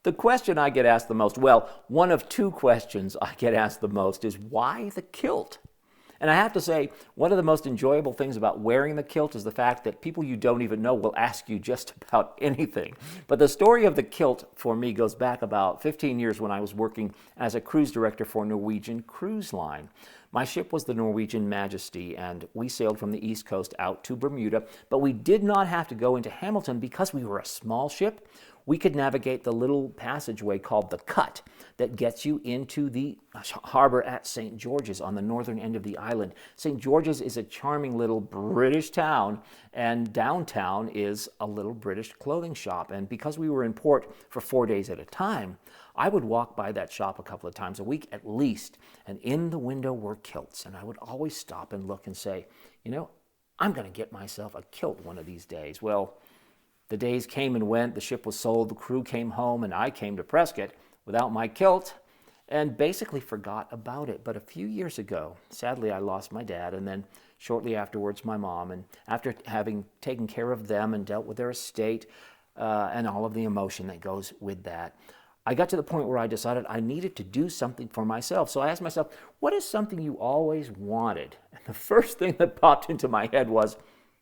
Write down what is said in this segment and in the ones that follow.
The question I get asked the most, well, one of two questions I get asked the most is, why the kilt? And I have to say, one of the most enjoyable things about wearing the kilt is the fact that people you don't even know will ask you just about anything. But the story of the kilt for me goes back about 15 years when I was working as a cruise director for Norwegian Cruise Line. My ship was the Norwegian Majesty, and we sailed from the East Coast out to Bermuda, but we did not have to go into Hamilton because we were a small ship. We could navigate the little passageway called the Cut that gets you into the harbor at St. George's on the northern end of the island. St. George's is a charming little British town, and downtown is a little British clothing shop. And because we were in port for 4 days at a time, I would walk by that shop a couple of times a week at least, and in the window were kilts. And I would always stop and look and say, I'm going to get myself a kilt one of these days. Well, the days came and went, the ship was sold, the crew came home, and I came to Prescott without my kilt and basically forgot about it. But a few years ago, sadly, I lost my dad, and then shortly afterwards my mom. And after having taken care of them and dealt with their estate and all of the emotion that goes with that, I got to the point where I decided I needed to do something for myself. So I asked myself, what is something you always wanted? And the first thing that popped into my head was,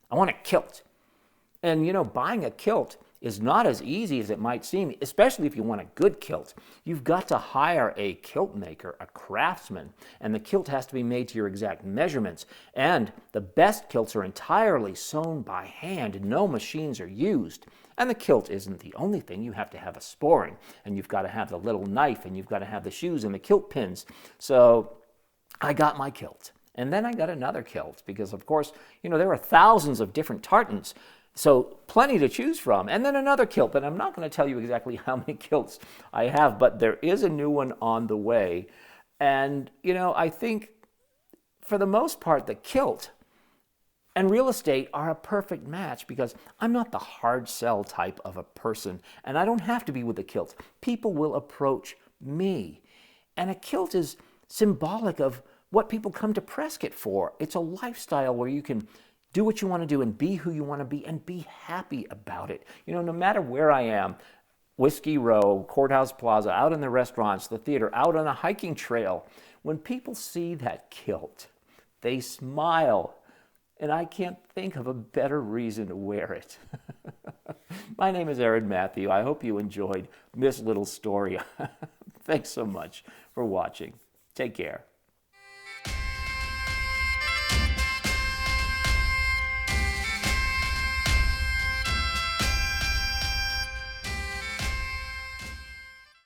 I want a kilt. And buying a kilt is not as easy as it might seem, especially if you want a good kilt. You've got to hire a kilt maker, a craftsman, and the kilt has to be made to your exact measurements. And the best kilts are entirely sewn by hand. No machines are used. And the kilt isn't the only thing. You have to have a sporran, and you've got to have the little knife, and you've got to have the shoes and the kilt pins. So I got my kilt. And then I got another kilt because, of course, there are thousands of different tartans. So plenty to choose from. And then another kilt, but I'm not going to tell you exactly how many kilts I have, but there is a new one on the way. And, I think for the most part, the kilt and real estate are a perfect match because I'm not the hard sell type of a person, and I don't have to be with the kilt. People will approach me. And a kilt is symbolic of what people come to Prescott for. It's a lifestyle where you can do what you want to do and be who you want to be and be happy about it. No matter where I am, Whiskey Row, Courthouse Plaza, out in the restaurants, the theater, out on a hiking trail, when people see that kilt, they smile. And I can't think of a better reason to wear it. My name is Ered Matthew. I hope you enjoyed this little story. Thanks so much for watching. Take care.